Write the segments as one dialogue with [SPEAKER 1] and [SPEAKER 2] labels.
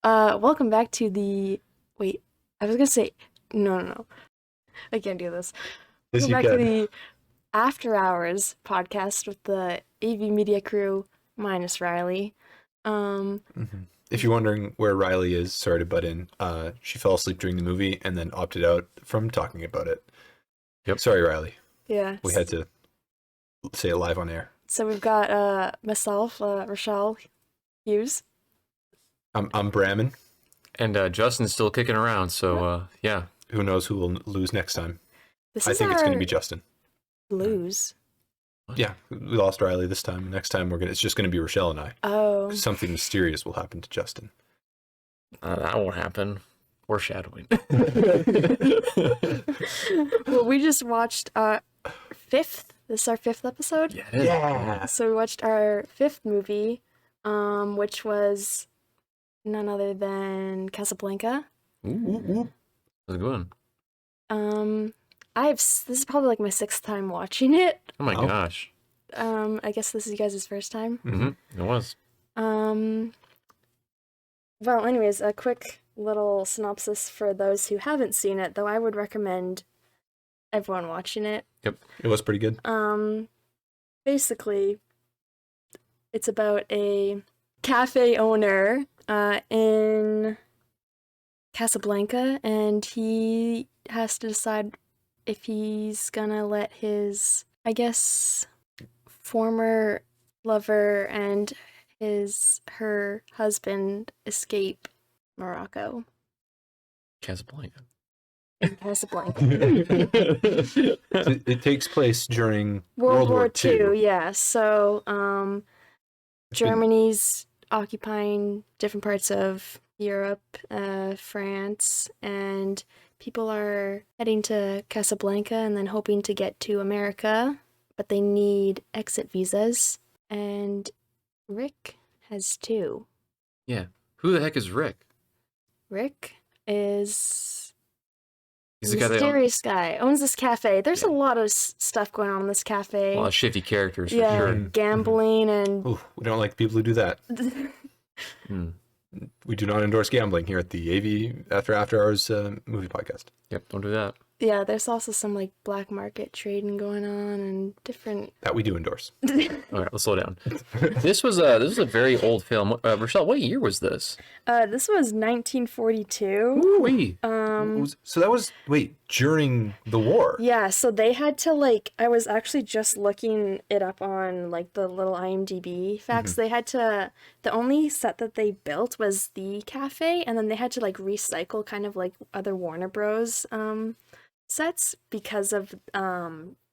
[SPEAKER 1] Welcome back to the... Wait, I was gonna say... No. I can't do this.
[SPEAKER 2] Yes,
[SPEAKER 1] Welcome
[SPEAKER 2] you
[SPEAKER 1] back to
[SPEAKER 2] can.
[SPEAKER 1] the After Hours podcast with the AV Media crew, minus Riley.
[SPEAKER 2] If you're wondering where Riley is, sorry to butt in. She fell asleep during the movie and then opted out from talking about it.
[SPEAKER 3] Yep.
[SPEAKER 2] Sorry, Riley.
[SPEAKER 1] Yeah.
[SPEAKER 2] We had to say it live on air.
[SPEAKER 1] So we've got myself, Rochelle Hughes.
[SPEAKER 2] I'm Bramman.
[SPEAKER 3] And Justin's still kicking around, so yeah.
[SPEAKER 2] Who knows who will lose next time?
[SPEAKER 1] This
[SPEAKER 2] I
[SPEAKER 1] is
[SPEAKER 2] think it's
[SPEAKER 1] our
[SPEAKER 2] going to be Justin.
[SPEAKER 1] lose.
[SPEAKER 2] Yeah, we lost Riley this time. Next time it's just going to be Rochelle and I.
[SPEAKER 1] Oh.
[SPEAKER 2] Something mysterious will happen to Justin.
[SPEAKER 3] That won't happen. Foreshadowing.
[SPEAKER 1] Well, we just watched fifth. This is our fifth episode.
[SPEAKER 3] Yeah, it is.
[SPEAKER 2] Yeah.
[SPEAKER 1] So we watched our fifth movie, which was none other than Casablanca.
[SPEAKER 3] Ooh. That's a good one.
[SPEAKER 1] This is probably like my sixth time watching it.
[SPEAKER 3] Oh my
[SPEAKER 2] Oh.
[SPEAKER 3] gosh.
[SPEAKER 1] I guess this is you guys' first time.
[SPEAKER 3] Mm-hmm. It was.
[SPEAKER 1] Well, anyways, a quick little synopsis for those who haven't seen it, though I would recommend everyone watching it.
[SPEAKER 2] It was pretty good.
[SPEAKER 1] Basically, it's about a cafe owner in Casablanca, and he has to decide if he's gonna let his, I guess, former lover and her husband escape Morocco.
[SPEAKER 3] Casablanca.
[SPEAKER 1] Casablanca.
[SPEAKER 2] It takes place during
[SPEAKER 1] World War
[SPEAKER 2] II.
[SPEAKER 1] II, yeah. So,
[SPEAKER 2] It's been-
[SPEAKER 1] Germany's occupying different parts of Europe, France, and people are heading to Casablanca and then hoping to get to America, but they need exit visas, and Rick has two.
[SPEAKER 3] Yeah. Who the heck is Rick?
[SPEAKER 1] Rick is
[SPEAKER 3] He's
[SPEAKER 1] a
[SPEAKER 3] the guy that
[SPEAKER 1] mysterious guy, owns this cafe. There's a
[SPEAKER 3] Yeah.
[SPEAKER 1] lot of stuff going on in this cafe.
[SPEAKER 3] a lot of shifty characters for
[SPEAKER 1] Yeah,
[SPEAKER 3] sure.
[SPEAKER 1] gambling and
[SPEAKER 2] Ooh, we don't like people who do that.
[SPEAKER 3] Mm.
[SPEAKER 2] We do not endorse gambling here at the AV After Hours movie podcast.
[SPEAKER 3] Yep, don't do that.
[SPEAKER 1] yeah, there's also some like black market trading going on and different.
[SPEAKER 2] That we do endorse.
[SPEAKER 3] All right, let's slow down. This was a very old film. Rochelle, what year was this?
[SPEAKER 1] This was 1942.
[SPEAKER 3] Ooh-wee.
[SPEAKER 2] So that was during the war.
[SPEAKER 1] Yeah, so they had to I was actually just looking it up on the little IMDb facts. They had to, the only set that they built was the cafe, and then they had to recycle kind of other Warner Bros. Sets because of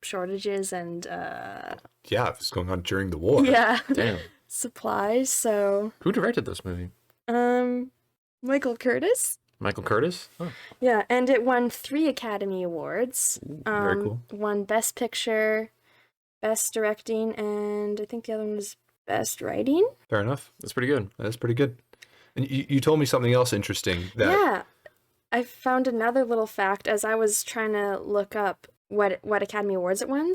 [SPEAKER 1] shortages and
[SPEAKER 2] Yeah, it was going on during the war.
[SPEAKER 1] yeah,
[SPEAKER 3] Damn.
[SPEAKER 1] supplies. So
[SPEAKER 3] Who directed this movie?
[SPEAKER 1] Michael Curtis.
[SPEAKER 3] Michael Curtis? Oh.
[SPEAKER 1] Yeah, and it won 3 Academy Awards.
[SPEAKER 2] Very cool.
[SPEAKER 1] Won Best Picture, Best Directing, and I think the other one was Best Writing.
[SPEAKER 2] Fair enough.
[SPEAKER 3] That's pretty good.
[SPEAKER 2] That's pretty good. And you told me something else interesting. That
[SPEAKER 1] Yeah, I found another little fact as I was trying to look up what Academy Awards it won.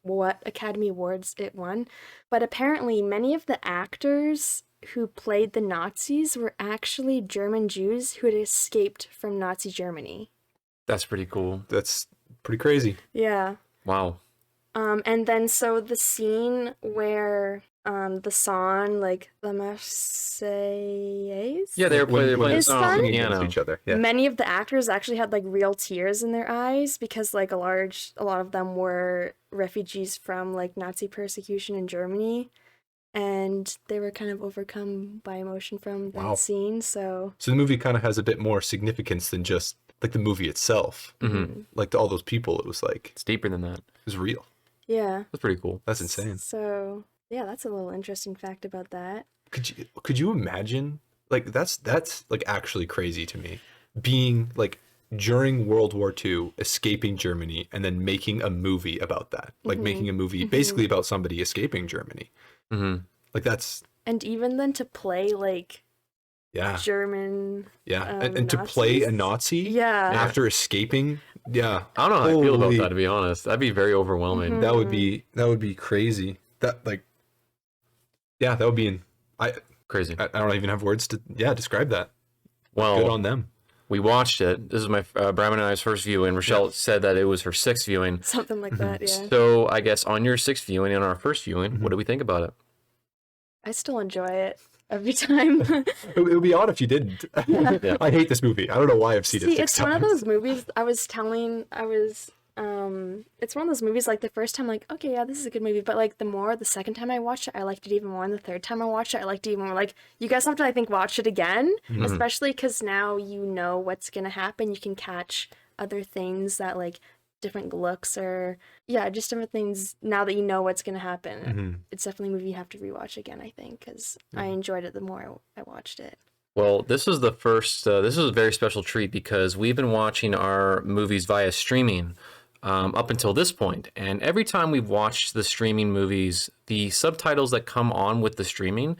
[SPEAKER 1] What Academy Awards it won. But apparently many of the actors who played the Nazis were actually German Jews who had escaped from Nazi Germany.
[SPEAKER 3] That's pretty cool.
[SPEAKER 2] That's pretty crazy.
[SPEAKER 1] Yeah.
[SPEAKER 3] Wow.
[SPEAKER 1] And then so the scene where the song the Marseillaise.
[SPEAKER 3] Yeah, they were playing the
[SPEAKER 1] It's
[SPEAKER 3] song on
[SPEAKER 1] fun.
[SPEAKER 3] the
[SPEAKER 2] Singing against
[SPEAKER 3] piano.
[SPEAKER 2] each other. Yeah.
[SPEAKER 1] Many of the actors actually had real tears in their eyes because a lot of them were refugees from Nazi persecution in Germany, and they were kind of overcome by emotion from that
[SPEAKER 2] Wow.
[SPEAKER 1] scene. So
[SPEAKER 2] So the movie kind of has a bit more significance than just the movie itself.
[SPEAKER 3] Mm-hmm.
[SPEAKER 2] To all those people, it was
[SPEAKER 3] It's deeper than that.
[SPEAKER 2] it was real.
[SPEAKER 1] yeah.
[SPEAKER 3] That's pretty cool.
[SPEAKER 2] That's insane.
[SPEAKER 1] So yeah, that's a little interesting fact about that.
[SPEAKER 2] Could you imagine? That's actually crazy to me. Being during World War II, escaping Germany, and then making a movie about that. Making a movie basically about somebody escaping Germany.
[SPEAKER 3] Mm-hmm.
[SPEAKER 2] That's
[SPEAKER 1] And even then to play
[SPEAKER 2] yeah,
[SPEAKER 1] German.
[SPEAKER 2] yeah, and to play a Nazi
[SPEAKER 1] Yeah.
[SPEAKER 2] after escaping. Yeah,
[SPEAKER 3] I don't know how I feel about
[SPEAKER 2] Holy-
[SPEAKER 3] that, to be honest. That'd be very overwhelming.
[SPEAKER 2] that would be crazy. That yeah, that would be I
[SPEAKER 3] Crazy.
[SPEAKER 2] don't even have words to describe that.
[SPEAKER 3] Well,
[SPEAKER 2] Good on them.
[SPEAKER 3] we watched it. This is my Bram and I's first viewing. Rochelle said that it was her sixth viewing.
[SPEAKER 1] Something like that, yeah.
[SPEAKER 3] So I guess on your sixth viewing and our first viewing, what do we think about it?
[SPEAKER 1] I still enjoy it every time.
[SPEAKER 2] It would be odd if you didn't.
[SPEAKER 3] Yeah.
[SPEAKER 2] I hate this movie. I don't know why I've seen it
[SPEAKER 1] See,
[SPEAKER 2] 6
[SPEAKER 1] it's
[SPEAKER 2] times.
[SPEAKER 1] one of those movies it's one of those movies, like, the first time, like, okay, yeah, this is a good movie, but, like, the second time I watched it, I liked it even more, and the third time I watched it, I liked it even more. Like, you guys have to, I think, watch it again, especially because now you know what's gonna happen. You can catch other things that, like, different looks or, yeah, just different things now that you know what's gonna happen. It's definitely a movie you have to rewatch again, I think, because I enjoyed it the more I watched it.
[SPEAKER 3] Well, this was the first, this is a very special treat because we've been watching our movies via streaming up until this point. And every time we've watched the streaming movies, the subtitles that come on with the streaming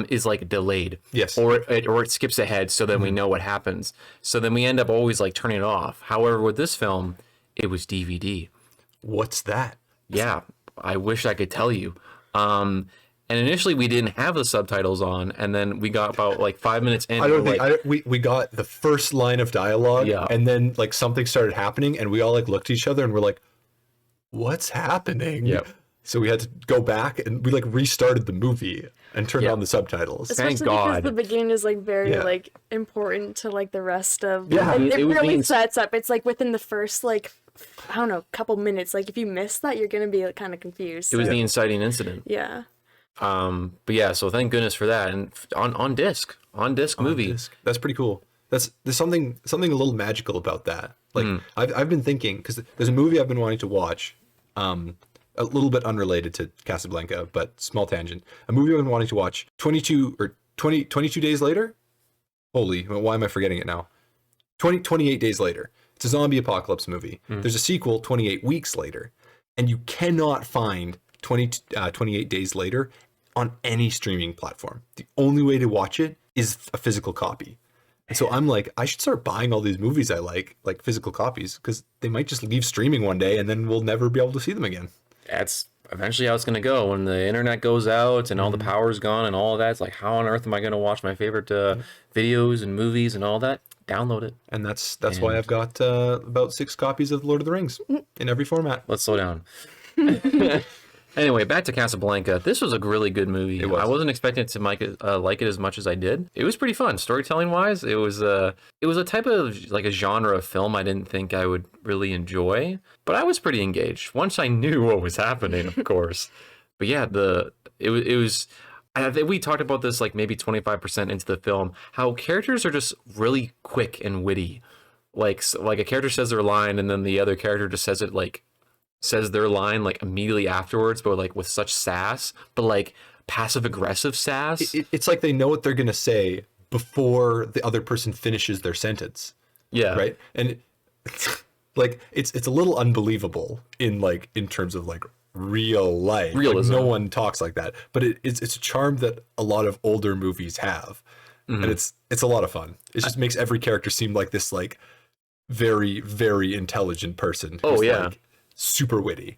[SPEAKER 3] is like delayed.
[SPEAKER 2] Yes.
[SPEAKER 3] Or it skips ahead so then we know what happens. So then we end up always like turning it off. However, with this film, it was DVD.
[SPEAKER 2] What's that?
[SPEAKER 3] Yeah, I wish I could tell you. And initially we didn't have the subtitles on, and then we got about like 5 minutes in.
[SPEAKER 2] We got the first line of dialogue,
[SPEAKER 3] Yeah.
[SPEAKER 2] and then like something started happening, and we all like looked at each other and we're like, "What's happening?"
[SPEAKER 3] Yep.
[SPEAKER 2] So we had to go back and we like restarted the movie and turned on the subtitles.
[SPEAKER 3] Thank
[SPEAKER 1] Especially
[SPEAKER 3] God.
[SPEAKER 1] because the beginning is, like, very,
[SPEAKER 2] Yeah.
[SPEAKER 1] like, important to, like, the rest of...
[SPEAKER 2] Yeah.
[SPEAKER 1] It,
[SPEAKER 3] It was
[SPEAKER 1] really
[SPEAKER 3] being-
[SPEAKER 1] sets up. It's, like, within the first, like, I don't know, couple minutes. Like, if you miss that, you're gonna be, like, kind of confused.
[SPEAKER 3] It was
[SPEAKER 1] So,
[SPEAKER 3] the inciting incident.
[SPEAKER 1] yeah.
[SPEAKER 3] But yeah, so thank goodness for that. And on disc movie.
[SPEAKER 2] Disc. That's pretty cool. There's something a little magical about that. Like I've been thinking, because there's a movie I've been wanting to watch, a little bit unrelated to Casablanca, but small tangent. A movie I've been wanting to watch, 22 days later. Holy, why am I forgetting it now? 28 days later. It's a zombie apocalypse movie. There's a sequel 28 weeks later, and you cannot find 28 days later on any streaming platform. The only way to watch it is a physical copy. And so I'm like, I should start buying all these movies I like physical copies, because they might just leave streaming one day and then we'll never be able to see them again.
[SPEAKER 3] That's eventually how it's going to go when the internet goes out and all the power's gone and all of that. It's like, how on earth am I going to watch my favorite videos and movies and all that? Download it.
[SPEAKER 2] And that's why I've got about 6 copies of Lord of the Rings in every format.
[SPEAKER 3] Let's slow down. Anyway, back to Casablanca. This was a really good movie.
[SPEAKER 2] It was.
[SPEAKER 3] I wasn't expecting to like it as much as I did. It was pretty fun, storytelling wise. It was a type of like a genre of film I didn't think I would really enjoy, but I was pretty engaged once I knew what was happening, of course. But yeah, it was. I think we talked about this like maybe 25% into the film. How characters are just really quick and witty. Like a character says their line and then the other character just says their line like immediately afterwards, but like with such sass, but like passive aggressive sass.
[SPEAKER 2] It's like they know what they're gonna say before the other person finishes their sentence.
[SPEAKER 3] Yeah.
[SPEAKER 2] Right. And like it's a little unbelievable in terms of like real life. Like,
[SPEAKER 3] Realism.
[SPEAKER 2] no one talks like that. But it's a charm that a lot of older movies have, and it's a lot of fun. It just makes every character seem like this like very, very intelligent person.
[SPEAKER 3] Oh,
[SPEAKER 2] who's,
[SPEAKER 3] yeah.
[SPEAKER 2] like, super witty,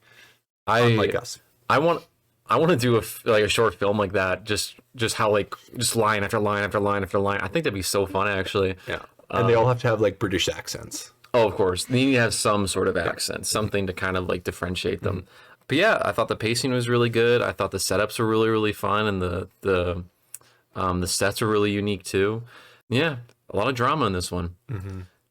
[SPEAKER 2] unlike us.
[SPEAKER 3] I want to do a short film like that. Just how like just line after line after line after line. I think that'd be so fun actually.
[SPEAKER 2] Yeah. And they all have to have like British accents.
[SPEAKER 3] Oh, of course. They need to have some sort of accent, something to kind of like differentiate them. But yeah, I thought the pacing was really good. I thought the setups were really, really fun, and the sets were really unique too. Yeah, a lot of drama in this one.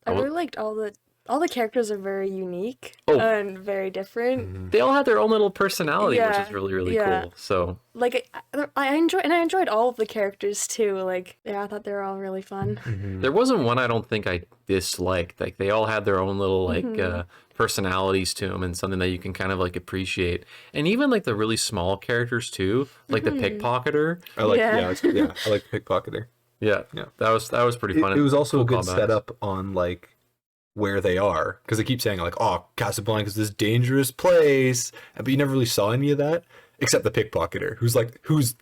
[SPEAKER 1] I really liked all the characters are very unique
[SPEAKER 3] Oh.
[SPEAKER 1] and very different.
[SPEAKER 3] They all had their own little personality, which
[SPEAKER 1] Yeah,
[SPEAKER 3] is really, really
[SPEAKER 1] yeah.
[SPEAKER 3] cool. So
[SPEAKER 1] Like, I enjoyed all of the characters too. Like, yeah, I thought they were all really fun.
[SPEAKER 3] there wasn't one I don't think I disliked. Like they all had their own little like personalities to them, and something that you can kind of like appreciate. And even like the really small characters too, like the pickpocketer.
[SPEAKER 2] I like
[SPEAKER 1] Yeah.
[SPEAKER 2] I like Pickpocketer.
[SPEAKER 3] Yeah,
[SPEAKER 2] Yeah.
[SPEAKER 3] that was pretty fun.
[SPEAKER 2] It was also
[SPEAKER 3] Cool
[SPEAKER 2] a good
[SPEAKER 3] callbacks.
[SPEAKER 2] setup on like where they are, because they keep saying like, oh, Casablanca's this dangerous place, but you never really saw any of that except the pickpocketer who's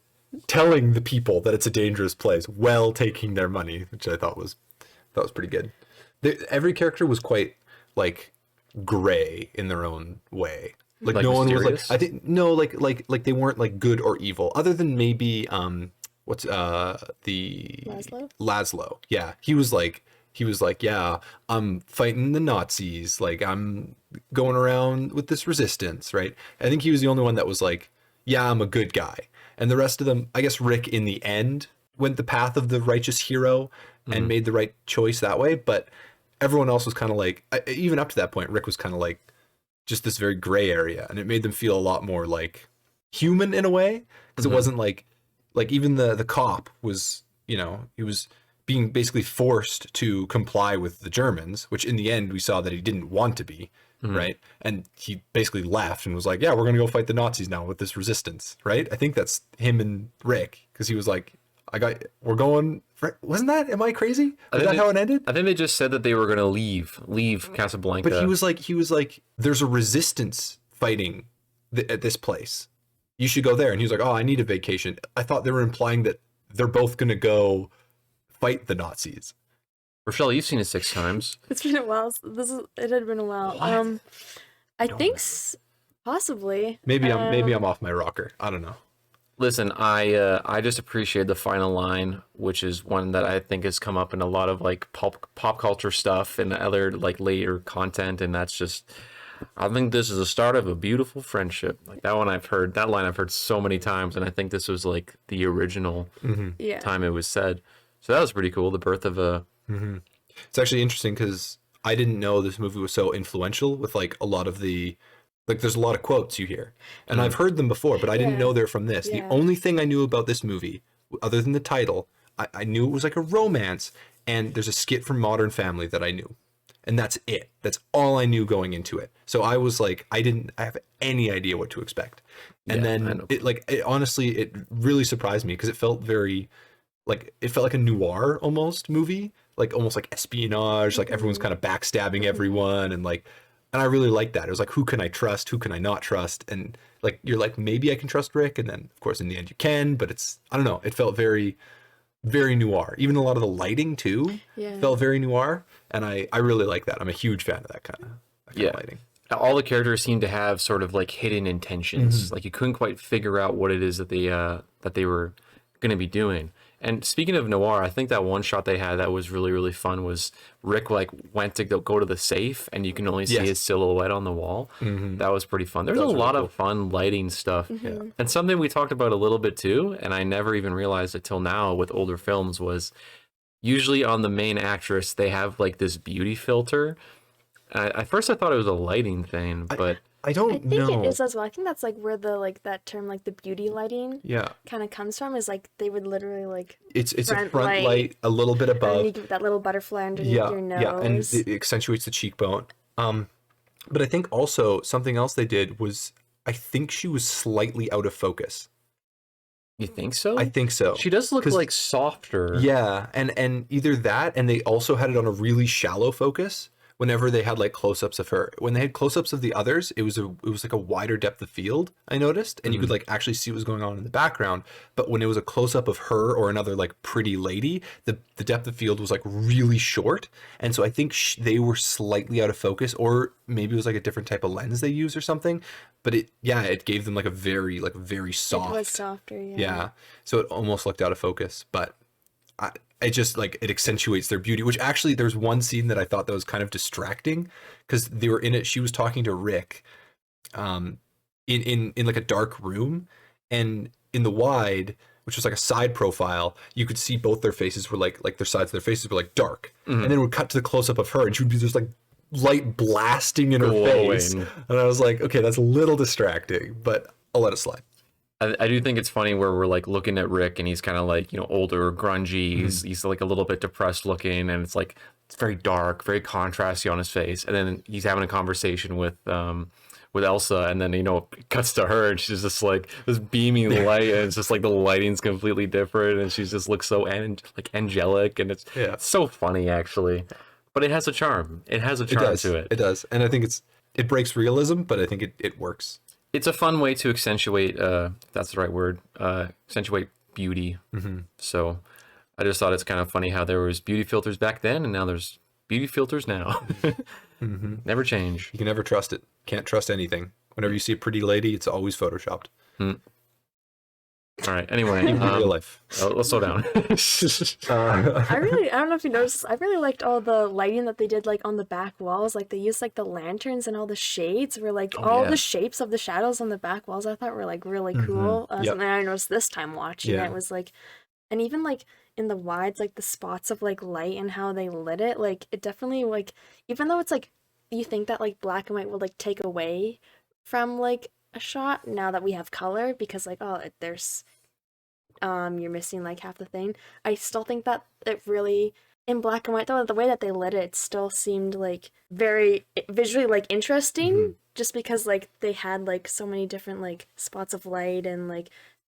[SPEAKER 2] telling the people that it's a dangerous place while taking their money, which I thought was pretty good. Every character was quite like gray in their own way. Like no one was like,
[SPEAKER 3] mysterious?
[SPEAKER 2] I think no, like they weren't like good or evil, other than maybe what's the
[SPEAKER 1] Laszlo?
[SPEAKER 2] Yeah, he was like, yeah, I'm fighting the Nazis, like I'm going around with this resistance, right? I think he was the only one that was like, yeah, I'm a good guy. And the rest of them, I guess Rick in the end went the path of the righteous hero and made the right choice that way, but everyone else was kind of like, even up to that point, Rick was kind of like just this very gray area, and it made them feel a lot more like human in a way, because it wasn't like even the cop was, you know, he was being basically forced to comply with the Germans, which in the end we saw that he didn't want to be, right? And he basically left and was like, yeah, we're gonna go fight the Nazis now with this resistance, right? I think that's him and Rick, because he was like, we're going wasn't that, am I crazy? Was that how it ended?
[SPEAKER 3] I think they just said that they were going to leave Casablanca.
[SPEAKER 2] But he was like, there's a resistance fighting at this place. You should go there. And he was like, oh, I need a vacation. I thought they were implying that they're both going to go fight the Nazis.
[SPEAKER 3] Rochelle, you've seen it 6 times.
[SPEAKER 1] It's been a while. It had been a while. I think possibly.
[SPEAKER 2] Maybe I'm off my rocker. I don't know.
[SPEAKER 3] Listen, I just appreciate the final line, which is one that I think has come up in a lot of like pop culture stuff and other like later content, and that's just, I think this is the start of a beautiful friendship. Like that line I've heard so many times, and I think this was like the original time it was said. So that was pretty cool. The birth of a.
[SPEAKER 2] It's actually interesting because I didn't know this movie was so influential with like a lot of the. Like, there's a lot of quotes you hear, and I've heard them before, but I didn't know they're from this. The only thing I knew about this movie, other than the title, I knew it was like a romance, and there's a skit from Modern Family that I knew, and that's it. That's all I knew going into it. So I was like, I have any idea what to expect. And then honestly, it really surprised me because it felt very, like, it felt like a noir almost movie, like almost like espionage, like everyone's kind of backstabbing everyone, and like. And I really liked that. It was like, who can I trust? Who can I not trust? And like, you're like, maybe I can trust Rick. And then of course in the end you can, but it's, I don't know. It felt very, very noir. Even a lot of the lighting too felt very noir. And I really like that. I'm a huge fan of that kind of lighting.
[SPEAKER 3] All the characters seem to have sort of like hidden intentions. Like you couldn't quite figure out what it is that they were going to be doing. And speaking of noir, I think that one shot they had that was really, really fun was Rick like went to go to the safe and you can only see his silhouette on the wall. That was pretty fun. There's a lot of fun lighting stuff. And something we talked about a little bit too, and I never even realized it till now with older films, was usually on the main actress, they have like this beauty filter. At first I thought it was a lighting thing, but...
[SPEAKER 2] I think
[SPEAKER 1] it is as well. I think that's like where the like that term like the beauty lighting kind of comes from, is like they would literally like
[SPEAKER 2] it's a front light a little bit above,
[SPEAKER 1] and you get that little butterfly underneath your nose,
[SPEAKER 2] and it accentuates the cheekbone. But I think also something else they did was, I think she was slightly out of focus.
[SPEAKER 3] You think so?
[SPEAKER 2] I think so.
[SPEAKER 3] She does look like softer.
[SPEAKER 2] Yeah, and either that, and they also had it on a really shallow focus. Whenever they had like close-ups of her, when they had close-ups of the others, it was like a wider depth of field, I noticed, and you could like actually see what was going on in the background. But when it was a close-up of her or another like pretty lady, the depth of field was like really short, and so I think they were slightly out of focus, or maybe it was like a different type of lens they used or something. But it gave them like a very soft.
[SPEAKER 1] It was softer,
[SPEAKER 2] yeah. So it almost looked out of focus, but. It just like it accentuates their beauty, which actually there's one scene that I thought that was kind of distracting because they were in it. She was talking to Rick in like a dark room, and in the wide, which was like a side profile, you could see both their faces were like their sides of their faces were like dark. And then it would cut to the close up of her and she would be just like light blasting in her face. And I was like, okay, that's a little distracting, but I'll let it slide.
[SPEAKER 3] I do think it's funny where we're like looking at Rick and he's kind of like, you know, older, grungy. He's like a little bit depressed looking, and it's like it's very dark, very contrasty on his face. And then he's having a conversation with Elsa, and then, you know, it cuts to her and she's just like this beaming light, and it's just like the lighting's completely different, and she just looks so like angelic, and it's so funny actually. But it has a charm. It has a charm to it.
[SPEAKER 2] It does, and I think it breaks realism, but I think it works.
[SPEAKER 3] It's a fun way to accentuate, if that's the right word, accentuate beauty. So I just thought it's kind of funny how there was beauty filters back then, and now there's beauty filters now. Never change.
[SPEAKER 2] You can never trust it. Can't trust anything. Whenever you see a pretty lady, it's always photoshopped.
[SPEAKER 3] All right. Anyway,
[SPEAKER 2] Even in real life.
[SPEAKER 3] let's slow down.
[SPEAKER 1] I don't know if you noticed, I really liked all the lighting that they did like on the back walls. Like they used like the lanterns and all the shades were like all
[SPEAKER 3] yeah.
[SPEAKER 1] the shapes of the shadows on the back walls. I thought were like really cool.
[SPEAKER 2] Yep.
[SPEAKER 1] Something I noticed this time watching
[SPEAKER 2] Yeah.
[SPEAKER 1] it was like, and even like in the wides, like the spots of like light and how they lit it, like it definitely like, even though it's like you think that like black and white will like take away from like a shot now that we have color because like there's you're missing like half the thing. I still think that it really in black and white though the way that they lit it still seemed like very visually like interesting just because like they had like so many different like spots of light and like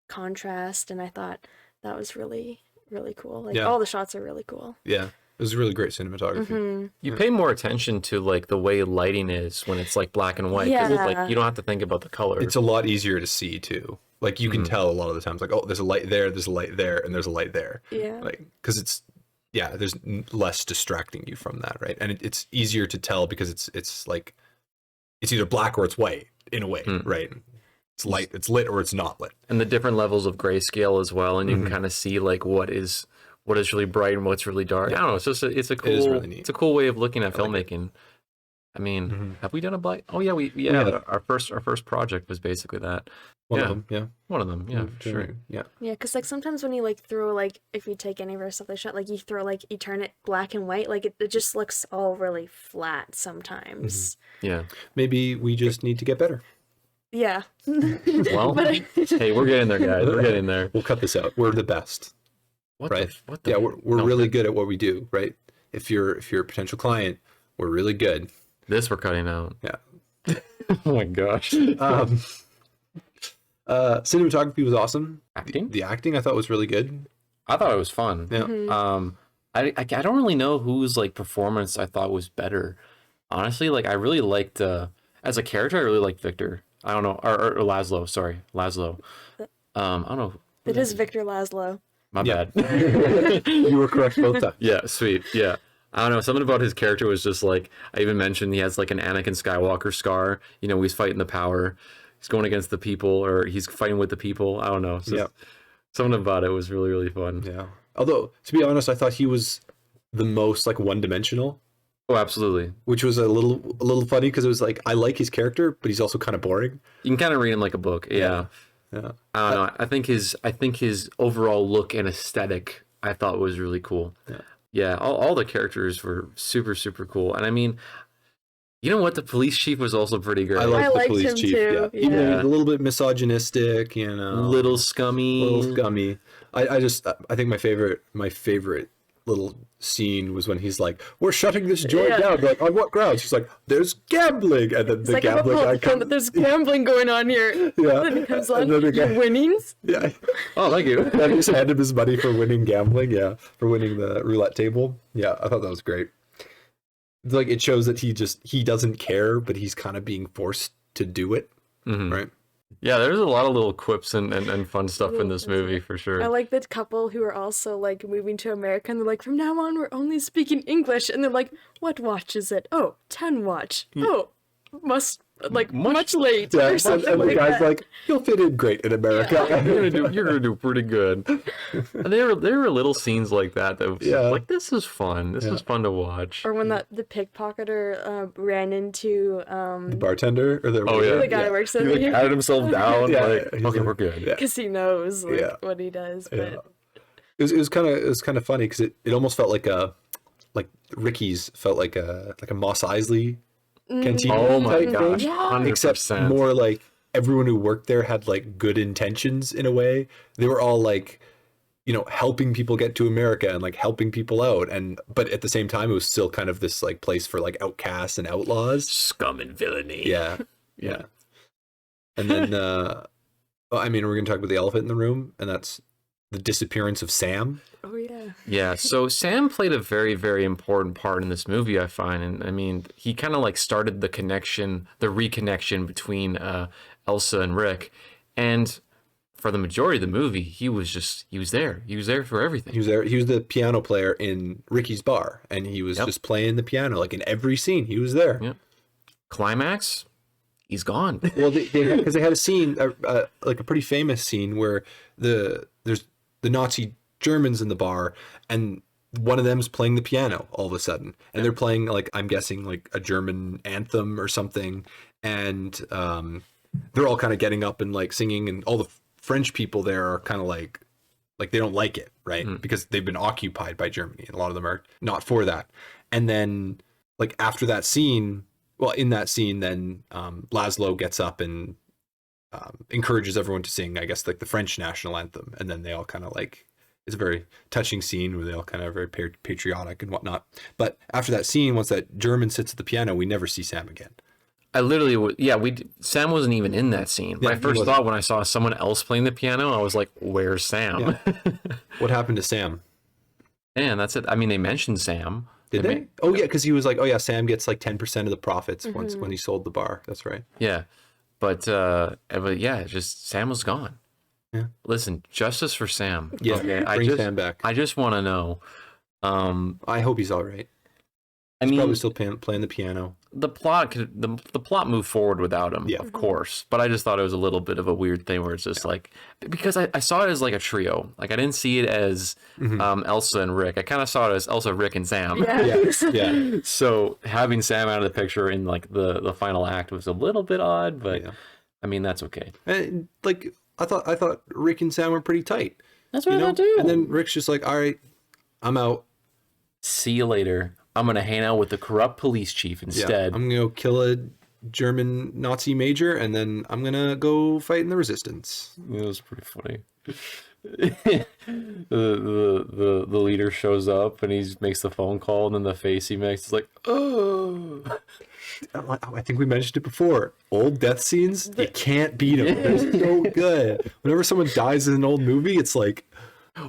[SPEAKER 1] contrast, and I thought that was really cool. Like all the shots are really cool.
[SPEAKER 2] Yeah. It was really great cinematography.
[SPEAKER 3] You pay more attention to like the way lighting is when it's like black and white. 'Cause it's, like you don't have to think about the color.
[SPEAKER 2] It's a lot easier to see too. Like you can tell a lot of the times, like, oh, there's a light there, there's a light there, and there's a light there.
[SPEAKER 1] Yeah.
[SPEAKER 2] Like, because it's, there's less distracting you from that, right? And it's easier to tell because it's like, it's either black or it's white in a way, right? It's light, it's lit or it's not lit.
[SPEAKER 3] And the different levels of grayscale as well, and you can kind of see like what is really bright and what's really dark. I don't know. It's just it's a cool
[SPEAKER 2] really neat.
[SPEAKER 3] it's a cool way of looking at filmmaking. I mean, have we done a black? Oh yeah,
[SPEAKER 2] Yeah.
[SPEAKER 3] Our first project was basically that.
[SPEAKER 2] One
[SPEAKER 3] Yeah.
[SPEAKER 2] of them, yeah.
[SPEAKER 3] One of them, yeah, for sure.
[SPEAKER 2] Yeah.
[SPEAKER 1] Yeah, because like sometimes when you like throw like if you take any of our stuff they shot, like you throw like you turn it black and white, like it just looks all really flat sometimes.
[SPEAKER 3] Yeah.
[SPEAKER 2] Maybe we just need to get better.
[SPEAKER 1] Yeah.
[SPEAKER 3] Well, hey, we're getting there, guys. We're getting there.
[SPEAKER 2] We'll cut this out. We're the best,
[SPEAKER 3] What
[SPEAKER 2] right?
[SPEAKER 3] what the?
[SPEAKER 2] Yeah, we're really good at what we do, right? If you're a potential client, we're really good.
[SPEAKER 3] This we're cutting out.
[SPEAKER 2] Yeah.
[SPEAKER 3] Oh my gosh.
[SPEAKER 2] Cinematography was awesome.
[SPEAKER 3] Acting?
[SPEAKER 2] The acting I thought was really good.
[SPEAKER 3] I thought it was fun.
[SPEAKER 2] Yeah.
[SPEAKER 3] I don't really know whose like performance I thought was better. Honestly, like I really liked as a character, I really liked Victor. I don't know, or Laszlo. Sorry, Laszlo. I don't know.
[SPEAKER 1] It is Victor Laszlo.
[SPEAKER 3] My
[SPEAKER 2] Yeah.
[SPEAKER 3] bad.
[SPEAKER 2] You were correct both times.
[SPEAKER 3] Yeah, sweet. Yeah. I don't know. Something about his character was just like, I even mentioned he has like an Anakin Skywalker scar. You know, he's fighting the power. He's going against the people, or he's fighting with the people. I don't know. It's just, something about it was really, really fun.
[SPEAKER 2] Yeah. Although, to be honest, I thought he was the most like one-dimensional,
[SPEAKER 3] Oh, absolutely.
[SPEAKER 2] which was a little funny because it was like I like his character, but he's also kind of boring.
[SPEAKER 3] You can kind of read him like a book. Yeah.
[SPEAKER 2] Yeah.
[SPEAKER 3] I don't know. I think his overall look and aesthetic I thought was really cool. Yeah. All the characters were super, super cool. And I mean, you know what? The police chief was also pretty great.
[SPEAKER 2] I like
[SPEAKER 1] I
[SPEAKER 2] the
[SPEAKER 1] liked
[SPEAKER 2] police
[SPEAKER 1] him
[SPEAKER 2] chief.
[SPEAKER 1] too,
[SPEAKER 2] Yeah. Even
[SPEAKER 3] yeah.
[SPEAKER 2] a little bit misogynistic, you know.
[SPEAKER 3] Little scummy.
[SPEAKER 2] Little scummy. I think my favorite little scene was when he's like, "We're shutting this joint
[SPEAKER 1] Yeah.
[SPEAKER 2] down." They're like, on what grounds? He's like, "There's gambling," and then
[SPEAKER 1] It's
[SPEAKER 2] the
[SPEAKER 1] like
[SPEAKER 2] gambling guy comes.
[SPEAKER 1] there's gambling going on here.
[SPEAKER 2] Yeah.
[SPEAKER 1] Then it comes
[SPEAKER 2] And
[SPEAKER 1] on.
[SPEAKER 2] then the guy-
[SPEAKER 1] Your winnings.
[SPEAKER 2] Yeah.
[SPEAKER 3] Oh, thank you.
[SPEAKER 2] And just hand him his money for winning gambling. Yeah, for winning the roulette table. Yeah, I thought that was great. It's like it shows that he doesn't care, but he's kind of being forced to do it, right?
[SPEAKER 3] Yeah, there's a lot of little quips and fun stuff in this movie for sure.
[SPEAKER 1] I like the couple who are also like moving to America and they're like, from now on we're only speaking English, and they're like, what watch is it? Oh, 10 watch. Oh, must like much late
[SPEAKER 2] Yeah,
[SPEAKER 1] or
[SPEAKER 2] and
[SPEAKER 1] something
[SPEAKER 2] the
[SPEAKER 1] like
[SPEAKER 2] guy's
[SPEAKER 1] that.
[SPEAKER 2] like, "You'll fit in great in America."
[SPEAKER 3] You're gonna do pretty good. And there were little scenes like that was like, this is fun. This is fun to watch.
[SPEAKER 1] Or when the pickpocketer ran into
[SPEAKER 2] The bartender or the
[SPEAKER 1] the guy who works at
[SPEAKER 3] He like
[SPEAKER 1] the
[SPEAKER 3] patted himself down.
[SPEAKER 2] Yeah,
[SPEAKER 3] like,
[SPEAKER 2] he's
[SPEAKER 3] okay,
[SPEAKER 2] like-
[SPEAKER 3] we're good.
[SPEAKER 2] Yeah.
[SPEAKER 1] because he knows like
[SPEAKER 2] Yeah.
[SPEAKER 1] what he does. But
[SPEAKER 2] Yeah. It was kind of funny because it almost felt like Ricky's felt like a Mos Eisley cantina.
[SPEAKER 3] Oh my
[SPEAKER 2] type
[SPEAKER 3] gosh,
[SPEAKER 2] thing.
[SPEAKER 3] 100%.
[SPEAKER 2] Except more like everyone who worked there had like good intentions in a way. They were all like, you know, helping people get to America and like helping people out, but at the same time it was still kind of this like place for like outcasts and outlaws.
[SPEAKER 3] Scum and villainy.
[SPEAKER 2] Yeah. Yeah. And then I mean, we're gonna talk about the elephant in the room, and that's the disappearance of Sam.
[SPEAKER 1] oh yeah,
[SPEAKER 3] Yeah, so Sam played a very, very important part in this movie, I find. And I mean, he kind of like started the reconnection between Elsa and Rick. And for the majority of the movie, he was there. He was there for everything.
[SPEAKER 2] He was there. He was the piano player in Ricky's bar, and he was just playing the piano like in every scene. He was there.
[SPEAKER 3] Yep. Climax, he's gone.
[SPEAKER 2] Well, because they had a scene, like a pretty famous scene where there's the Nazi Germans in the bar, and one of them's playing the piano all of a sudden, and they're playing like, I'm guessing like a German anthem or something, and they're all kind of getting up and like singing, and all the French people there are kind of like they don't like it, right? Because they've been occupied by Germany, and a lot of them are not for that. And then like after that scene, well, in that scene, then Laszlo gets up and encourages everyone to sing, I guess, like the French national anthem, and then they all kind of like, it's a very touching scene where they all kind of are very patriotic and whatnot. But after that scene, once that German sits at the piano, we never see Sam again.
[SPEAKER 3] I literally, Sam wasn't even in that scene.
[SPEAKER 2] Yeah,
[SPEAKER 3] My first thought when I saw someone else playing the piano, I was like, where's Sam?
[SPEAKER 2] Yeah. What happened to Sam?
[SPEAKER 3] And that's it. I mean, they mentioned Sam.
[SPEAKER 2] Did they? Oh yeah, because he was like, oh yeah, Sam gets like 10% of the profits once when he sold the bar. That's right.
[SPEAKER 3] Yeah. But yeah, just Sam was gone.
[SPEAKER 2] Yeah.
[SPEAKER 3] Listen, justice for Sam.
[SPEAKER 2] Yeah,
[SPEAKER 3] Okay.
[SPEAKER 2] bring Sam back.
[SPEAKER 3] I just want to know.
[SPEAKER 2] I hope he's all right. He's probably still playing the piano.
[SPEAKER 3] The plot the plot moved forward without him,
[SPEAKER 2] Yeah.
[SPEAKER 3] of course. But I just thought it was a little bit of a weird thing where it's just like, because I saw it as like a trio. Like I didn't see it as Elsa and Rick. I kind of saw it as Elsa, Rick, and Sam.
[SPEAKER 2] Yeah.
[SPEAKER 3] So having Sam out of the picture in like the final act was a little bit odd, but I mean that's okay.
[SPEAKER 2] And like I thought Rick and Sam were pretty tight.
[SPEAKER 3] That's what I thought too.
[SPEAKER 2] And then Rick's just like, all right, I'm out.
[SPEAKER 3] See you later. I'm gonna hang out with the corrupt police chief instead.
[SPEAKER 2] I'm gonna go kill a German Nazi major, and then I'm gonna go fight in the resistance.
[SPEAKER 3] It was pretty funny. the leader shows up and he makes the phone call, and then the face he makes is like, oh.
[SPEAKER 2] I think we mentioned it before. Old death scenes, you can't beat them. They're so good. Whenever someone dies in an old movie, it's like,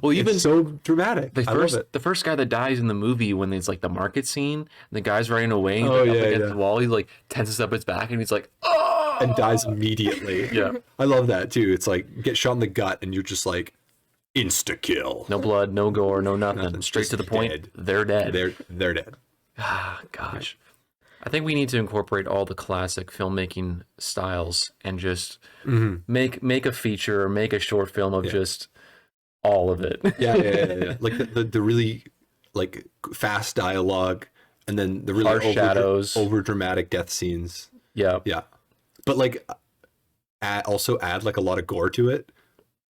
[SPEAKER 3] well, even
[SPEAKER 2] it's so dramatic. I love it.
[SPEAKER 3] The first guy that dies in the movie when it's like the market scene, and the guy's running away, and
[SPEAKER 2] Oh,
[SPEAKER 3] up
[SPEAKER 2] yeah,
[SPEAKER 3] against
[SPEAKER 2] yeah.
[SPEAKER 3] the wall, he like tenses up his back, and he's like, oh,
[SPEAKER 2] And dies immediately.
[SPEAKER 3] Yeah.
[SPEAKER 2] I love that too. It's like get shot in the gut, and you're just like, insta kill.
[SPEAKER 3] no blood, no gore, no nothing,
[SPEAKER 2] Nothing,
[SPEAKER 3] straight
[SPEAKER 2] just
[SPEAKER 3] to the point.
[SPEAKER 2] dead.
[SPEAKER 3] They're dead.
[SPEAKER 2] They're dead.
[SPEAKER 3] Ah, gosh. I think we need to incorporate all the classic filmmaking styles and just make a feature or make a short film of just all of it.
[SPEAKER 2] Yeah. Like the really like fast dialogue, and then the really
[SPEAKER 3] Harsh shadows,
[SPEAKER 2] over dramatic death scenes.
[SPEAKER 3] Yeah.
[SPEAKER 2] Yeah, but like also add like a lot of gore to it.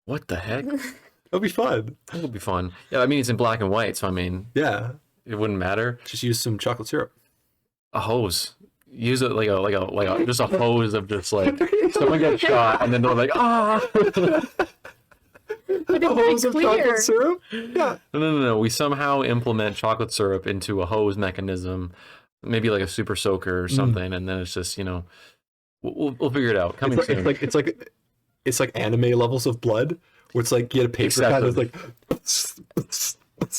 [SPEAKER 3] What the heck?
[SPEAKER 2] It'll be fun.
[SPEAKER 3] That would be fun. Yeah, I mean it's in black and white, so I mean
[SPEAKER 2] Yeah,
[SPEAKER 3] it wouldn't matter.
[SPEAKER 2] just use some chocolate syrup.
[SPEAKER 3] A hose. Use it like a just a hose of just like someone gets shot and then they're like, ah.
[SPEAKER 1] But it makes
[SPEAKER 2] Of
[SPEAKER 1] clear.
[SPEAKER 2] chocolate syrup. Yeah.
[SPEAKER 3] No. We somehow implement chocolate syrup into a hose mechanism, maybe like a super soaker or something, and then it's just we'll figure it out. Coming soon.
[SPEAKER 2] It's like anime levels of blood, where it's like you get a paper cut, it's like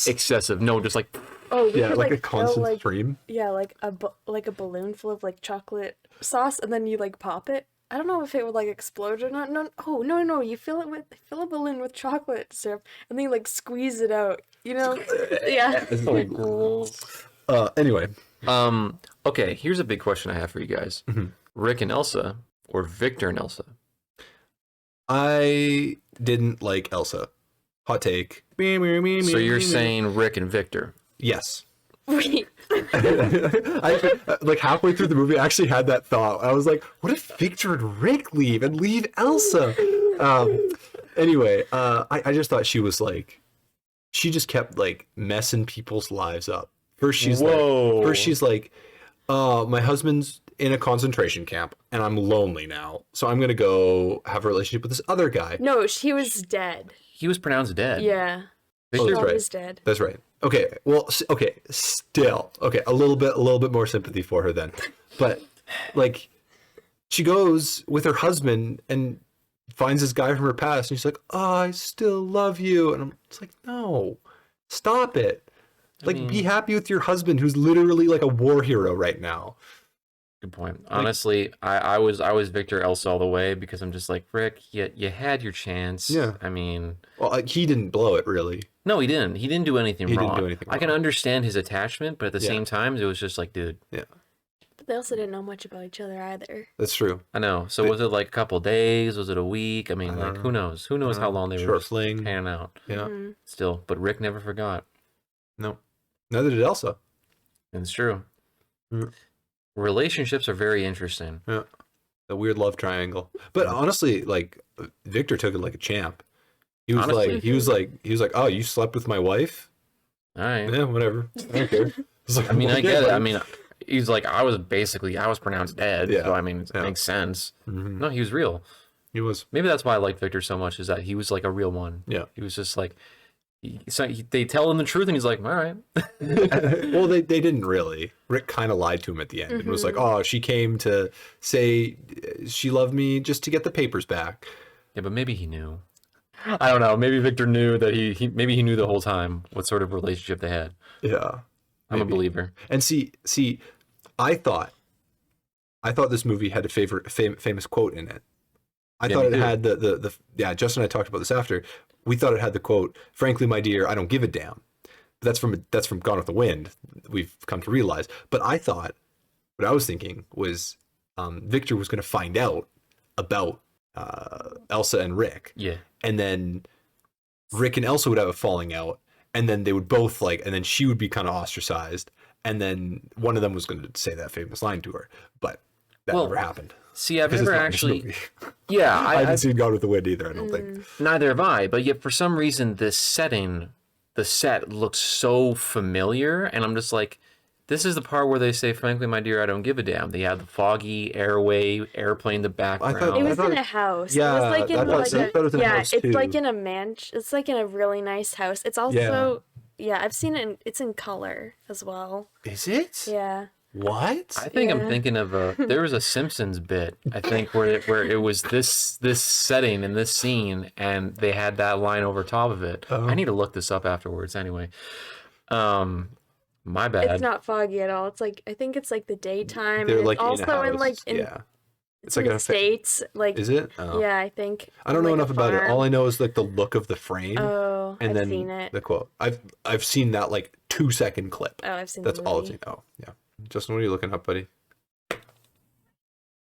[SPEAKER 3] Excessive. No, just like
[SPEAKER 1] Oh, we
[SPEAKER 2] yeah,
[SPEAKER 1] could,
[SPEAKER 2] like a
[SPEAKER 1] fill,
[SPEAKER 2] constant
[SPEAKER 1] like,
[SPEAKER 2] stream.
[SPEAKER 1] Yeah, like a balloon full of like chocolate sauce, and then you like pop it. I don't know if it would like explode or not. No. You fill a balloon with chocolate syrup, and then you like squeeze it out. You know? Yeah.
[SPEAKER 2] Anyway,
[SPEAKER 3] okay, here's a big question I have for you guys. Rick and Elsa or Victor and Elsa?
[SPEAKER 2] I didn't like Elsa. Hot take.
[SPEAKER 3] So you're saying Rick and Victor?
[SPEAKER 2] Yes.
[SPEAKER 1] Wait.
[SPEAKER 2] I like halfway through the movie, I actually had that thought. I was like, what if Victor and Rick leave and leave Elsa? Anyway, I just thought she was like, she just kept like messing people's lives up. First she's like, my husband's in a concentration camp and I'm lonely now, so I'm gonna go have a relationship with this other guy.
[SPEAKER 1] No, he was dead.
[SPEAKER 3] He was pronounced dead.
[SPEAKER 1] Yeah.
[SPEAKER 2] Oh,
[SPEAKER 3] Victor,
[SPEAKER 2] that's right.
[SPEAKER 1] He was dead.
[SPEAKER 2] That's right. Okay. Well, still. Okay, a little bit more sympathy for her then. But like she goes with her husband and finds this guy from her past, and she's like, "Oh, I still love you." And I'm just like, "No. Stop it. Like be happy with your husband who's literally like a war hero right now."
[SPEAKER 3] Good point. Honestly, I was Victor Elsa all the way, because I'm just like, Rick, you had your chance.
[SPEAKER 2] Yeah.
[SPEAKER 3] I mean,
[SPEAKER 2] Well, he didn't blow it really.
[SPEAKER 3] no, he didn't. He didn't do anything
[SPEAKER 2] He
[SPEAKER 3] wrong.
[SPEAKER 2] didn't do anything
[SPEAKER 3] I can
[SPEAKER 2] wrong.
[SPEAKER 3] understand his attachment, but at the same time, it was just like, dude.
[SPEAKER 2] Yeah.
[SPEAKER 1] They also didn't know much about each other either.
[SPEAKER 2] That's true.
[SPEAKER 3] I know. So was it like a couple days? Was it a week? I mean, like, who knows? Who knows how long they were
[SPEAKER 2] Short
[SPEAKER 3] just
[SPEAKER 2] fling.
[SPEAKER 3] hanging out?
[SPEAKER 2] Yeah.
[SPEAKER 3] Still, but Rick never forgot.
[SPEAKER 2] No. Neither did Elsa.
[SPEAKER 3] And it's true.
[SPEAKER 2] Mm.
[SPEAKER 3] Relationships are very interesting.
[SPEAKER 2] Yeah. The weird love triangle. But honestly, like Victor took it like a champ. He was
[SPEAKER 3] Honestly.
[SPEAKER 2] he was like, "Oh, you slept with my wife?"
[SPEAKER 3] All right.
[SPEAKER 2] Yeah, whatever. I don't care.
[SPEAKER 3] I mean, I get it. I mean, he's like, I was pronounced dead.
[SPEAKER 2] Yeah.
[SPEAKER 3] So, I mean, it makes sense.
[SPEAKER 2] Mm-hmm.
[SPEAKER 3] No, he was real.
[SPEAKER 2] He was.
[SPEAKER 3] Maybe that's why I like Victor so much, is that he was like a real one.
[SPEAKER 2] Yeah.
[SPEAKER 3] He was just like, they tell him the truth and he's like, all right.
[SPEAKER 2] Well, they didn't really. Rick kind of lied to him at the end and was like, "Oh, she came to say she loved me just to get the papers back."
[SPEAKER 3] Yeah, but maybe he knew. I don't know. Maybe Victor knew that maybe he knew the whole time what sort of relationship they had.
[SPEAKER 2] Yeah.
[SPEAKER 3] I'm a believer.
[SPEAKER 2] And see, I thought this movie had a famous quote in it. I thought it had the Justin and I talked about this after. We thought it had the quote, "Frankly, my dear, I don't give a damn." But that's from Gone with the Wind. We've come to realize. But I thought, what I was thinking was, Victor was going to find out about Elsa and Rick.
[SPEAKER 3] Yeah.
[SPEAKER 2] And then Rick and Elsa would have a falling out, and then they would both and then she would be kind of ostracized, and then one of them was going to say that famous line to her, but that never happened.
[SPEAKER 3] See, I've
[SPEAKER 2] Because
[SPEAKER 3] never
[SPEAKER 2] it's not in this
[SPEAKER 3] actually.
[SPEAKER 2] movie.
[SPEAKER 3] Yeah,
[SPEAKER 2] I haven't seen Gone with the Wind either. I don't think.
[SPEAKER 3] Neither have I. But yet, for some reason, the set looks so familiar, and I'm just like, this is the part where they say, "Frankly, my dear, I don't give a damn." They have the foggy airplane in the background.
[SPEAKER 1] It was in a house.
[SPEAKER 2] Yeah,
[SPEAKER 1] it was like in
[SPEAKER 2] I thought it was in a house
[SPEAKER 1] it's
[SPEAKER 2] too.
[SPEAKER 1] like in a It's like in a really nice house. It's also I've seen it. It's in color as well.
[SPEAKER 2] Is it?
[SPEAKER 1] Yeah.
[SPEAKER 2] What?
[SPEAKER 3] I think I'm thinking of there was a Simpsons bit, I think, where it was this setting and this scene, and they had that line over top of it. I need to look this up afterwards. Anyway, my bad.
[SPEAKER 1] It's not foggy at all. It's like, I think it's like the daytime.
[SPEAKER 2] They're
[SPEAKER 1] and
[SPEAKER 2] like
[SPEAKER 1] it's also
[SPEAKER 2] in a
[SPEAKER 1] in like
[SPEAKER 2] house.
[SPEAKER 1] in
[SPEAKER 2] Yeah.
[SPEAKER 1] it's like in the States. Like,
[SPEAKER 2] Is it? Oh.
[SPEAKER 1] yeah, I think.
[SPEAKER 2] I don't know
[SPEAKER 1] like a
[SPEAKER 2] enough about it.
[SPEAKER 1] farm.
[SPEAKER 2] All I know is like the look of the frame.
[SPEAKER 1] Oh,
[SPEAKER 2] and
[SPEAKER 1] I've
[SPEAKER 2] then
[SPEAKER 1] seen it.
[SPEAKER 2] the quote. I've seen that like 2-second clip.
[SPEAKER 1] Oh, I've seen
[SPEAKER 2] That's
[SPEAKER 1] the
[SPEAKER 2] all I've
[SPEAKER 1] movie.
[SPEAKER 2] seen. Oh, yeah. Justin, what are you looking up, buddy?
[SPEAKER 3] It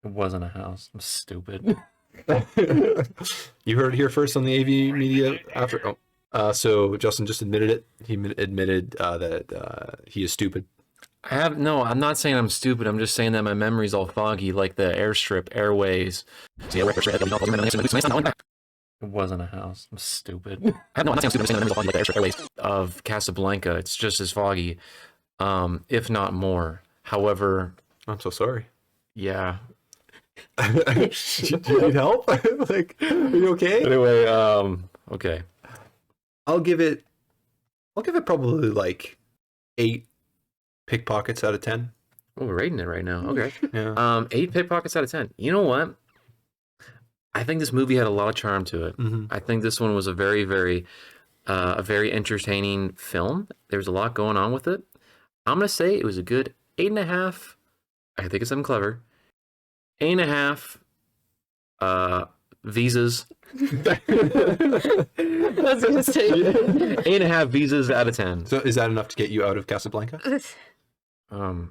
[SPEAKER 3] wasn't a house. I'm stupid.
[SPEAKER 2] You heard it here first on the AV Media after. So Justin just admitted it. He admitted that he is stupid.
[SPEAKER 3] I'm not saying I'm stupid. I'm just saying that my memory's all foggy, like the airways. It wasn't a house. I'm stupid. I'm not saying I'm stupid. I'm saying the memory's all foggy, like the airstrip airways of Casablanca. It's just as foggy, if not more. However,
[SPEAKER 2] I'm so sorry.
[SPEAKER 3] yeah.
[SPEAKER 2] Do you need help? Like, are you okay?
[SPEAKER 3] Anyway, okay.
[SPEAKER 2] I'll give it probably like 8 pickpockets out of 10.
[SPEAKER 3] Oh, we're rating it right now. Okay.
[SPEAKER 2] Yeah.
[SPEAKER 3] 8 pickpockets out of 10. You know what? I think this movie had a lot of charm to it.
[SPEAKER 2] Mm-hmm.
[SPEAKER 3] I think this one was a very, very entertaining film. There's a lot going on with it. I'm gonna say it was a good 8.5. I think it's something clever. 8.5 visas.
[SPEAKER 1] That's a mistake.
[SPEAKER 3] 8.5 visas out of 10.
[SPEAKER 2] So is that enough to get you out of Casablanca?
[SPEAKER 1] No,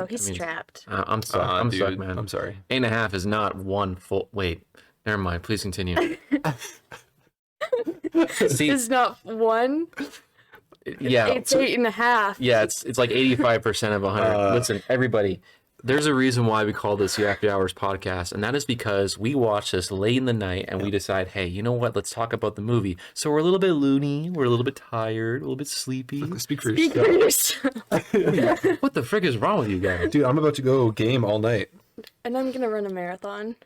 [SPEAKER 1] he's trapped.
[SPEAKER 3] I'm stuck. I'm
[SPEAKER 2] dude,
[SPEAKER 3] stuck, man.
[SPEAKER 2] I'm sorry.
[SPEAKER 3] 8.5 is not one full. Wait, never mind. Please continue. See,
[SPEAKER 1] It's not one.
[SPEAKER 3] yeah,
[SPEAKER 1] It's 8.5.
[SPEAKER 3] yeah. It's like 85% of 100. Listen, everybody. There's a reason why we call this the After Hours podcast, and that is because we watch this late in the night and we decide, hey, you know what? Let's talk about the movie. So we're a little bit loony, we're a little bit tired, a little bit sleepy.
[SPEAKER 2] Speak for
[SPEAKER 1] Speak for
[SPEAKER 2] yourself.
[SPEAKER 1] yourself.
[SPEAKER 3] What the frick is wrong with you guys?
[SPEAKER 2] Dude, I'm about to go game all night.
[SPEAKER 1] And I'm gonna run a marathon.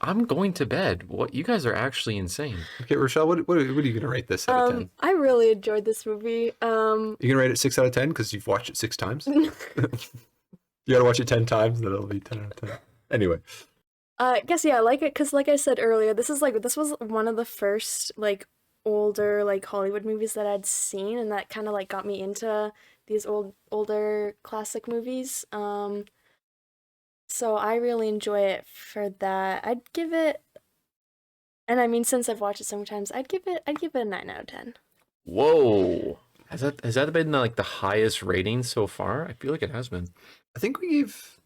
[SPEAKER 3] I'm going to bed. What? You guys are actually insane.
[SPEAKER 2] Okay, Rochelle, what are you going to rate this out of 10?
[SPEAKER 1] I really enjoyed this movie.
[SPEAKER 2] You going to rate it 6 out of 10 because you've watched it 6 times? You got to watch it 10 times, then it'll be 10 out of 10. Anyway.
[SPEAKER 1] I guess, yeah, I like it because, like I said earlier, this was one of the first, like, older, like, Hollywood movies that I'd seen, and that kind of, like, got me into these older classic movies. So I really enjoy it for that. I'd give it, and I mean, since I've watched it so many times, I'd give it a 9 out of 10.
[SPEAKER 3] Whoa. Has that been like the highest rating so far? I feel like it has been.
[SPEAKER 2] I think we gave.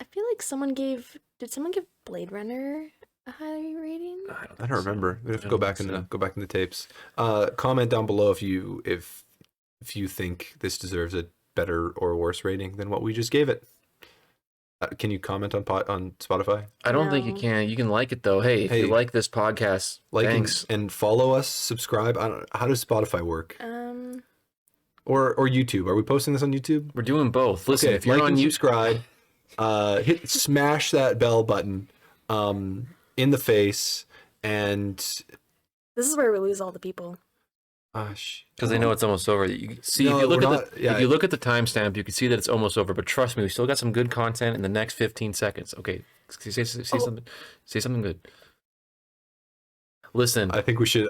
[SPEAKER 1] I feel like did someone give Blade Runner a high rating?
[SPEAKER 2] I don't remember. We have to
[SPEAKER 3] I
[SPEAKER 2] go
[SPEAKER 3] don't
[SPEAKER 2] back
[SPEAKER 3] think
[SPEAKER 2] in
[SPEAKER 3] so.
[SPEAKER 2] go back in the tapes. Comment down below if you think this deserves a better or worse rating than what we just gave it. Can you comment on Spotify?
[SPEAKER 3] I don't think you
[SPEAKER 1] No.
[SPEAKER 3] can. You can like it though. Hey, if you
[SPEAKER 2] Hey,
[SPEAKER 3] like this podcast,
[SPEAKER 2] Like
[SPEAKER 3] thanks.
[SPEAKER 2] and follow us, subscribe. I don't, how does Spotify work? Or YouTube? Are we posting this on YouTube?
[SPEAKER 3] We're doing both. Listen,
[SPEAKER 2] Okay,
[SPEAKER 3] if you're
[SPEAKER 2] like
[SPEAKER 3] on
[SPEAKER 2] and
[SPEAKER 3] YouTube,
[SPEAKER 2] subscribe. Smash that bell button in the face, and
[SPEAKER 1] This is where we lose all the people.
[SPEAKER 3] because they know it's almost over. You see,
[SPEAKER 2] No,
[SPEAKER 3] if you look
[SPEAKER 2] we're
[SPEAKER 3] at
[SPEAKER 2] not- yeah.
[SPEAKER 3] if you look at the timestamp, you can see that it's almost over. But trust me, we still got some good content in the next 15 seconds. Okay, say something. Say something good. Listen,
[SPEAKER 2] I think we should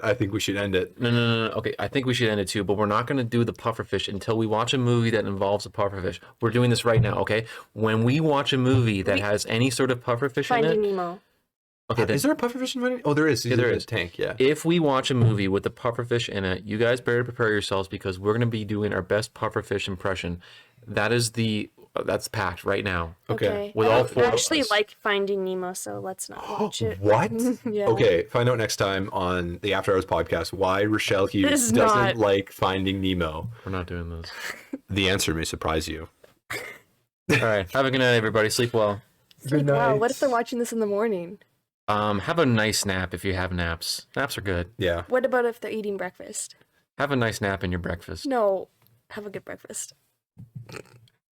[SPEAKER 2] end it.
[SPEAKER 3] no. Okay, I think we should end it too, but we're not going to do the pufferfish until we watch a movie that involves a pufferfish. We're doing this right now, okay? When we watch a movie that has any sort of pufferfish in
[SPEAKER 1] Finding
[SPEAKER 3] it,
[SPEAKER 1] Nemo.
[SPEAKER 3] okay, then
[SPEAKER 2] Is there a pufferfish in Finding? Oh, there is.
[SPEAKER 3] Yeah, there
[SPEAKER 2] He's in
[SPEAKER 3] is.
[SPEAKER 2] the tank. Yeah.
[SPEAKER 3] if we watch a movie with the pufferfish in it, you guys better prepare yourselves because we're going to be doing our best pufferfish impression. That's packed right now.
[SPEAKER 2] Okay.
[SPEAKER 3] With
[SPEAKER 1] I
[SPEAKER 3] all
[SPEAKER 1] don't
[SPEAKER 3] four of
[SPEAKER 1] actually
[SPEAKER 3] us.
[SPEAKER 1] like Finding Nemo, so let's not watch it.
[SPEAKER 2] What?
[SPEAKER 1] Yeah.
[SPEAKER 2] Okay, find out next time on the After Hours podcast why Rochelle Hughes
[SPEAKER 1] This is
[SPEAKER 2] doesn't
[SPEAKER 1] not-
[SPEAKER 2] like Finding Nemo.
[SPEAKER 3] We're not doing this.
[SPEAKER 2] The answer may surprise you.
[SPEAKER 3] All right, have a good night, everybody. Sleep well.
[SPEAKER 2] Good
[SPEAKER 1] Wow, what if they're watching this in the morning?
[SPEAKER 3] Have a nice nap if you have naps. Naps are good.
[SPEAKER 2] Yeah.
[SPEAKER 1] What about if they're eating breakfast?
[SPEAKER 3] Have a nice nap in your breakfast.
[SPEAKER 1] No, have a good breakfast.